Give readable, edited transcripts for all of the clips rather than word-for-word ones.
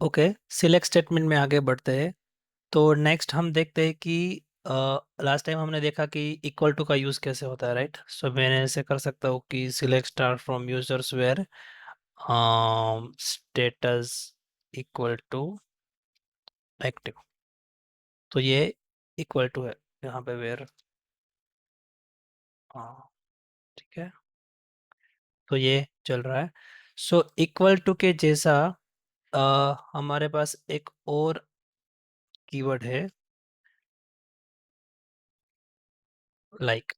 Okay, select statement में आगे बढ़ते हैं। तो नेक्स्ट हम देखते हैं कि लास्ट टाइम हमने देखा कि इक्वल टू का यूज़ कैसे होता है, राइट। सो मैंने ऐसे कर सकता हूँ कि select star from users where status equal to active. तो ये इक्वल टू है यहाँ पे वेयर। हाँ, ठीक है। तो ये चल रहा है। सो इक्वल टू के जैसा हमारे पास एक और कीवर्ड है, लाइक।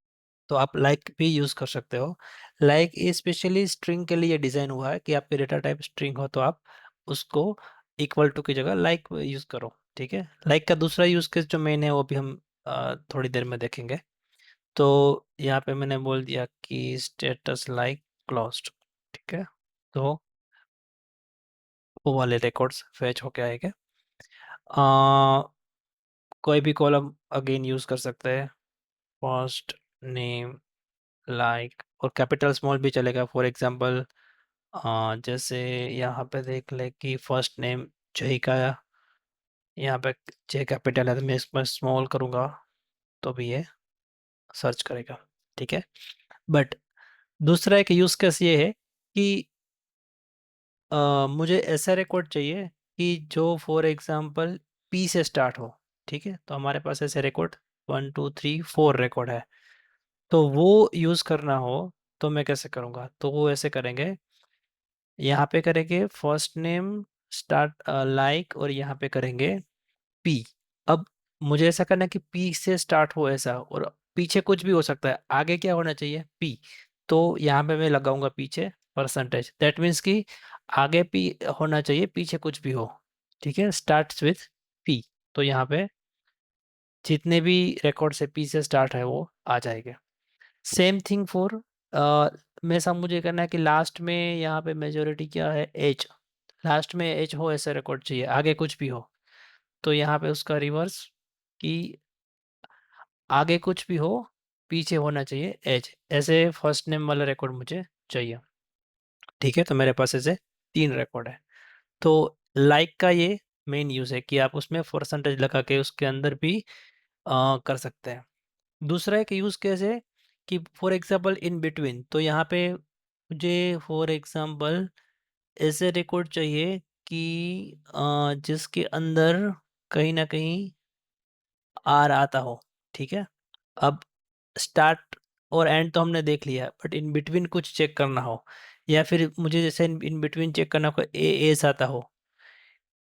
तो आप लाइक भी यूज़ कर सकते हो। लाइक स्पेशली स्ट्रिंग के लिए डिज़ाइन हुआ है कि आपके डेटा टाइप स्ट्रिंग हो तो आप उसको इक्वल टू की जगह लाइक यूज़ करो, ठीक है। लाइक का दूसरा यूज़ केस जो मेन है वो भी हम थोड़ी देर में देखेंगे। तो यहाँ पे मैंने बोल दिया कि स्टेटस लाइक क्लोज्ड, ठीक है। तो वो वाले रिकॉर्ड्स फैच होके आएंगे। कोई भी कॉलम अगेन यूज़ कर सकते हैं, फर्स्ट नेम लाइक, और कैपिटल स्मॉल भी चलेगा। फॉर एग्जांपल जैसे यहाँ पे देख ले कि फर्स्ट नेम जय का, यहाँ पे जे कैपिटल है तो मैं इसमें स्मॉल करूँगा तो भी ये सर्च करेगा, ठीक है। बट दूसरा एक यूज़ केस ये है कि मुझे ऐसा रिकॉर्ड चाहिए कि जो फॉर एग्जांपल पी से स्टार्ट हो, ठीक है। तो हमारे पास ऐसे रिकॉर्ड 1 2 3 4 रिकॉर्ड है। तो वो यूज़ करना हो तो मैं कैसे करूँगा, तो वो ऐसे करेंगे, यहाँ पे करेंगे फर्स्ट नेम स्टार्ट लाइक, और यहाँ पे करेंगे पी। अब मुझे ऐसा करना है कि पी से स्टार्ट हो ऐसा, और पीछे कुछ भी हो सकता है, आगे क्या होना चाहिए पी। तो यहाँ पे मैं लगाऊंगा पीछे परसेंटेज, दैट मीन्स कि आगे पी होना चाहिए, पीछे कुछ भी हो, ठीक है। स्टार्ट्स विथ पी, तो यहाँ पे जितने भी रिकॉर्ड से पी से स्टार्ट है वो आ जाएंगे। सेम थिंग फॉर में सब मुझे करना है कि लास्ट में यहाँ पे मेजोरिटी क्या है एच, लास्ट में एच हो ऐसा रिकॉर्ड चाहिए, आगे कुछ भी हो। तो यहाँ पे उसका रिवर्स कि आगे कुछ भी हो पीछे होना चाहिए एच, ऐसे फर्स्ट नेम वाला रिकॉर्ड मुझे चाहिए, ठीक है। तो मेरे पास ऐसे 3 रिकॉर्ड है। तो लाइक का ये मेन यूज़ है कि आप उसमें परसेंटेज लगा के उसके अंदर भी कर सकते हैं। दूसरा एक यूज़ कैसे कि फॉर एग्जांपल इन बिटवीन, तो यहाँ पे मुझे फॉर एग्जांपल ऐसे रिकॉर्ड चाहिए कि जिसके अंदर कहीं ना कहीं आर आता हो, ठीक है। अब स्टार्ट और एंड तो हमने देख लिया, बट इन बिटवीन कुछ चेक करना हो, या फिर मुझे जैसे इन बिटवीन चेक करना हो ए एज आता हो,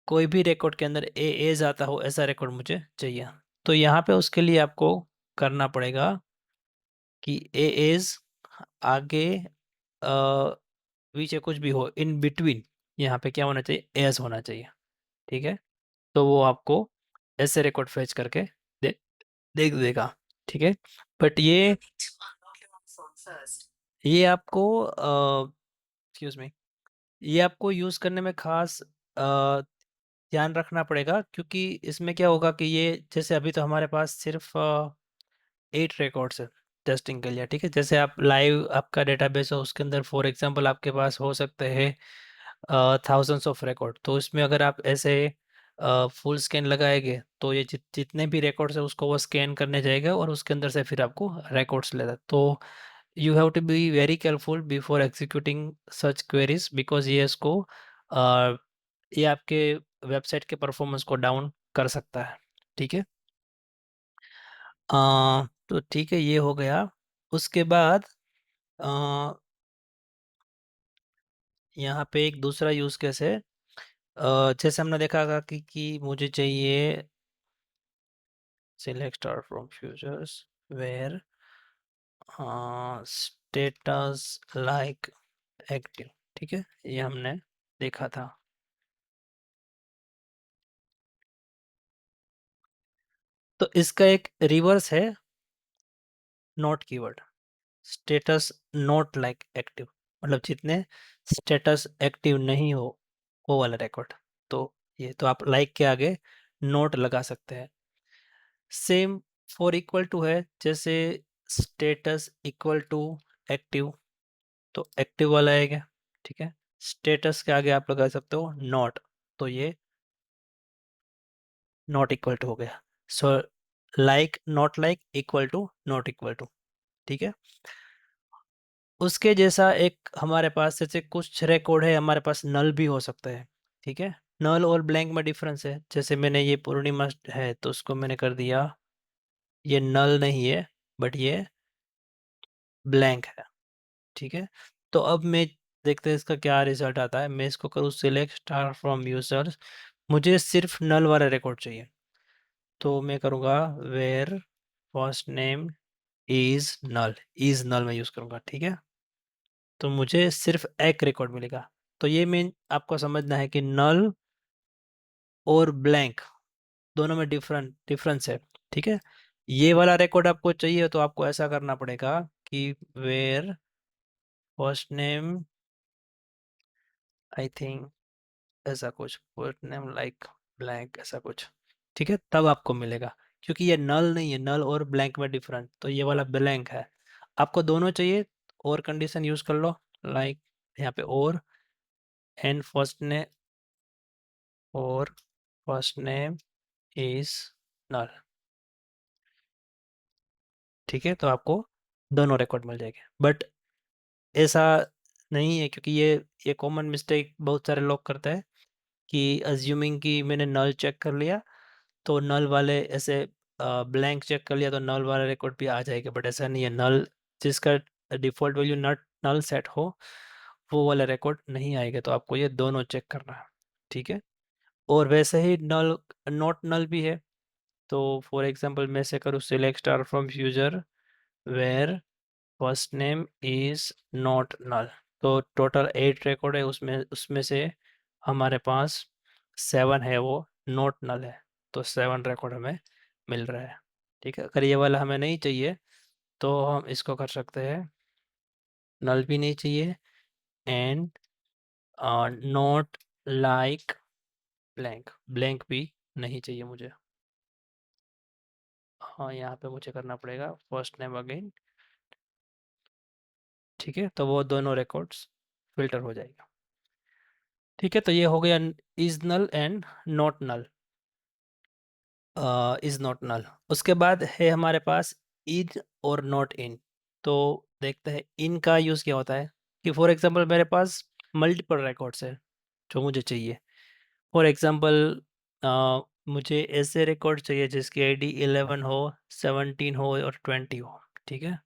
कोई भी रिकॉर्ड के अंदर ए एज आता हो ऐसा रिकॉर्ड मुझे चाहिए। तो यहाँ पे उसके लिए आपको करना पड़ेगा कि ए एज आगे पीछे कुछ भी हो इन बिटवीन, यहाँ पे क्या होना चाहिए एज होना चाहिए, ठीक है। तो वो आपको ऐसे रिकॉर्ड फेच करके दे देख देगा, ठीक है। बट ये आपको एक्सक्यूज मी, ये आपको यूज़ करने में खास ध्यान रखना पड़ेगा, क्योंकि इसमें क्या होगा कि ये जैसे अभी तो हमारे पास सिर्फ 8 रिकॉर्ड्स है टेस्टिंग के लिए, ठीक है। जैसे आप लाइव आपका डेटाबेस हो उसके अंदर फॉर एग्जांपल आपके पास हो सकते हैं थाउजेंड्स ऑफ रिकॉर्ड। तो इसमें अगर आप ऐसे फुल स्कैन लगाएंगे तो ये जितने भी रिकॉर्ड्स है उसको वो स्कैन करने जाएगा और उसके अंदर से फिर आपको रिकॉर्ड्स लेगा। तो you have to be very careful before executing such queries, because ये इसको अ, ये आपके वेबसाइट के परफॉर्मेंस को डाउन कर सकता है, ठीक है। तो ठीक है, ये हो गया। उसके बाद अ, यहाँ पे एक दूसरा यूज़ केस है। जैसे हमने देखा था कि मुझे चाहिए select star from futures where status like active, ठीक है। ये हमने देखा था। तो इसका एक रिवर्स है not keyword, status not like active, मतलब जितने स्टेटस एक्टिव नहीं हो वो वाला रिकॉर्ड। तो ये तो आप लाइक के आगे नोट लगा सकते हैं। सेम फॉर इक्वल टू है, जैसे स्टेटस इक्वल टू एक्टिव, तो एक्टिव वाला आएगा, ठीक है। स्टेटस के आगे आप लगा सकते हो नॉट, तो ये नॉट इक्वल टू हो गया। So like not like equal to not equal to. ठीक है। उसके जैसा एक हमारे पास जैसे कुछ रिकॉर्ड है, हमारे पास नल भी हो सकता है। ठीक है। नल और ब्लैंक में डिफरेंस है। जैसे मैंने ये पूर्णिमा है तो उसको मैंने कर दिया, ये नल नहीं है बट ये ब्लैंक है। ठीक है। तो अब मैं देखते हैं इसका क्या रिजल्ट आता है। मैं इसको करूँ सिलेक्ट स्टार फ्रॉम यूजर्स, मुझे सिर्फ नल वाला रिकॉर्ड चाहिए। तो मैं करूँगा where first name is null में यूज़ करूँगा। ठीक है। तो मुझे सिर्फ एक रिकॉर्ड मिलेगा। तो ये मेन आपको समझना है कि नल और ब्लैंक दोनों में डिफरेंस है। ठीक है। ये वाला रिकॉर्ड आपको चाहिए तो आपको ऐसा करना पड़ेगा कि where first name, I think ऐसा कुछ, फर्स्ट नेम लाइक ब्लैंक ऐसा कुछ। ठीक है, तब आपको मिलेगा। क्योंकि ये नल नहीं है, नल और ब्लैंक में डिफरेंट, तो ये वाला ब्लैंक है। आपको दोनों चाहिए, और कंडीशन यूज कर लो, लाइक यहाँ पे and first name is null. ठीक है, तो आपको दोनों रिकॉर्ड मिल जाएंगे। बट ऐसा नहीं है, क्योंकि ये कॉमन मिस्टेक बहुत सारे लोग करते हैं कि अज्यूमिंग कि मैंने नल चेक कर लिया तो नल वाले ऐसे, ब्लैंक चेक कर लिया तो नल वाला रिकॉर्ड भी आ जाएगा। बट ऐसा नहीं है। नल जिसका डिफ़ॉल्ट वैल्यू नट नल सेट हो वो वाला रिकॉर्ड नहीं आएगा। तो आपको ये दोनों चेक करना है। ठीक है। और वैसे ही नल नॉट नल भी है। तो फॉर एग्जांपल मैं से करूँ select star from user where first name is not null. तो टोटल 8 रिकॉर्ड है, उसमें उसमें से हमारे पास 7 है वो नॉट नल है। तो 7 रिकॉर्ड हमें मिल रहा है। ठीक है। अगर ये वाला हमें नहीं चाहिए तो हम इसको कर सकते हैं, नल भी नहीं चाहिए and not like blank, blank भी नहीं चाहिए मुझे। हाँ, यहाँ पे मुझे करना पड़ेगा फर्स्ट नेम अगेन। ठीक है, तो वो दोनों रिकॉर्ड्स फिल्टर हो जाएगा। ठीक है, तो ये हो गया is null and not null, is not null. उसके बाद है हमारे पास इन और नॉट इन। तो देखते हैं इन का यूज़ क्या होता है। कि फॉर एग्जांपल मेरे पास मल्टीपल रिकॉर्ड्स है जो मुझे चाहिए। फॉर एग्जांपल मुझे ऐसे रिकॉर्ड चाहिए जिसकी आईडी 11 हो, 17 हो और 20 हो। ठीक है।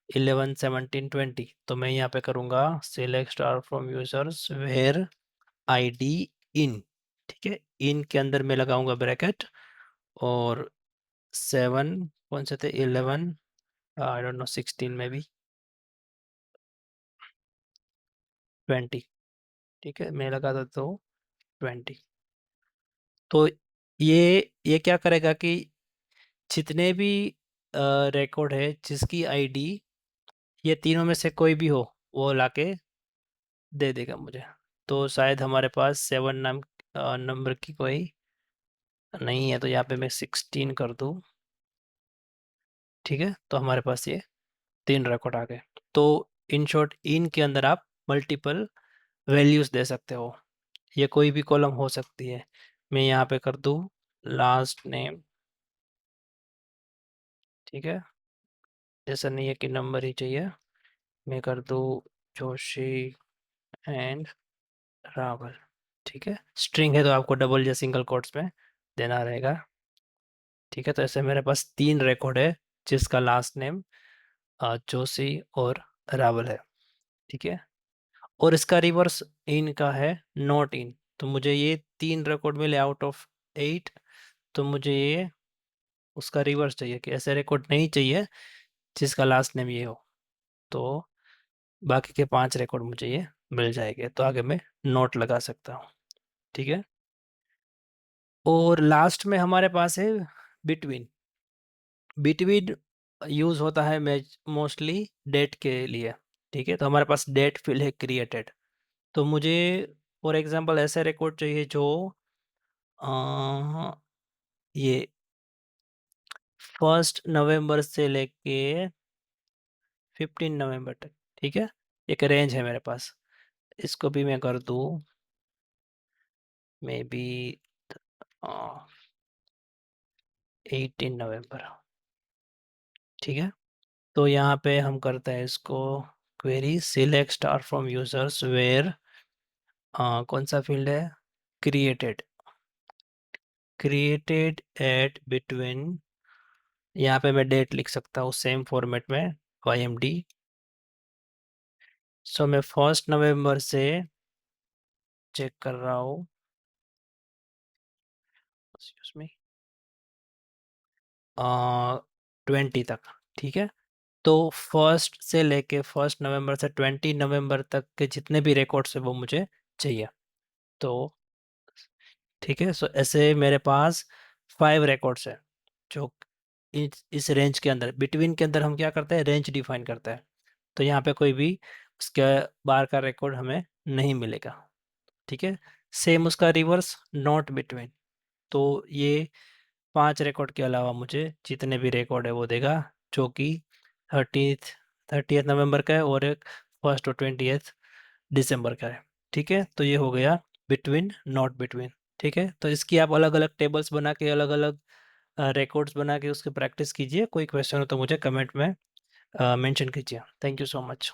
11 17 20। तो मैं यहाँ पे करूँगा select star from users where ID in. ठीक है। इन के अंदर मैं लगाऊंगा ब्रैकेट, और 7 कौन से थे, 11, आई डोंट नो, 16 में भी, 20। ठीक है, मैं लगा देता हूँ 20। तो ये क्या करेगा कि जितने भी रिकॉर्ड है जिसकी आईडी ये तीनों में से कोई भी हो वो लाके दे देगा मुझे। तो शायद हमारे पास 7 नंबर की कोई नहीं है, तो यहाँ पे मैं 16 कर दूँ। ठीक है, तो हमारे पास ये 3 रिकॉर्ड आ गए। तो इन शॉर्ट इन के अंदर आप मल्टीपल वैल्यूज दे सकते हो। ये कोई भी कॉलम हो सकती है। मैं यहाँ पे कर दूँ लास्ट नेम। ठीक है, ऐसा नहीं है कि नंबर ही चाहिए। मैं कर दूँ जोशी एंड रावल। ठीक है, स्ट्रिंग है तो आपको डबल या सिंगल कोट्स में देना रहेगा। ठीक है, तो ऐसे मेरे पास 3 रिकॉर्ड है जिसका लास्ट नेम जोशी और रावल है। ठीक है। और इसका रिवर्स इन का है नॉट इन। तो मुझे ये 3 रिकॉर्ड मिले आउट ऑफ 8। तो मुझे ये उसका रिवर्स चाहिए कि ऐसे रिकॉर्ड नहीं चाहिए जिसका लास्ट नेम ये हो। तो बाकी के 5 रिकॉर्ड मुझे ये मिल जाएंगे, तो आगे मैं नोट लगा सकता हूँ। ठीक है। और लास्ट में हमारे पास है बिटवीन। बिटवीन यूज होता है मोस्टली डेट के लिए। ठीक है, तो हमारे पास डेट फील्ड है क्रिएटेड। तो मुझे फॉर एग्जांपल ऐसे रिकॉर्ड चाहिए जो ये 1 नवंबर से लेके 15 नवंबर तक। ठीक है, एक रेंज है मेरे पास। इसको भी मैं कर दूँ मे बी 18 नवंबर। ठीक है, तो यहाँ पे हम करते हैं इसको query select star from users where, कौन सा फील्ड है, क्रिएटेड, क्रिएटेड एट बिटवीन, यहाँ पे मैं डेट लिख सकता हूँ सेम फॉर्मेट में, YMD। सो मैं 1 नवंबर से चेक कर रहा हूँ, एक्सक्यूज मी, 20 तक। ठीक है, तो 1 नवंबर से 20 नवंबर तक के जितने भी रिकॉर्ड्स है वो मुझे चाहिए। तो ठीक है, सो ऐसे मेरे पास 5 रिकॉर्ड्स है जो इस रेंज के अंदर, बिटवीन के अंदर हम क्या करते हैं, रेंज डिफाइन करते हैं। तो यहाँ पे कोई भी उसके बाहर का रिकॉर्ड हमें नहीं मिलेगा। ठीक है, सेम उसका रिवर्स, नॉट बिटवीन। तो ये 5 रिकॉर्ड के अलावा मुझे जितने भी रिकॉर्ड है वो देगा, जो कि 30th नवंबर का है और एक 1st और 20th दिसंबर का है। ठीक है, तो ये हो गया बिटवीन, नॉट बिटवीन। ठीक है, तो इसकी आप अलग अलग टेबल्स बना के, अलग अलग रिकॉर्ड्स बना के उसकी प्रैक्टिस कीजिए। कोई क्वेश्चन हो तो मुझे कमेंट में मेंशन कीजिए। Thank you so much.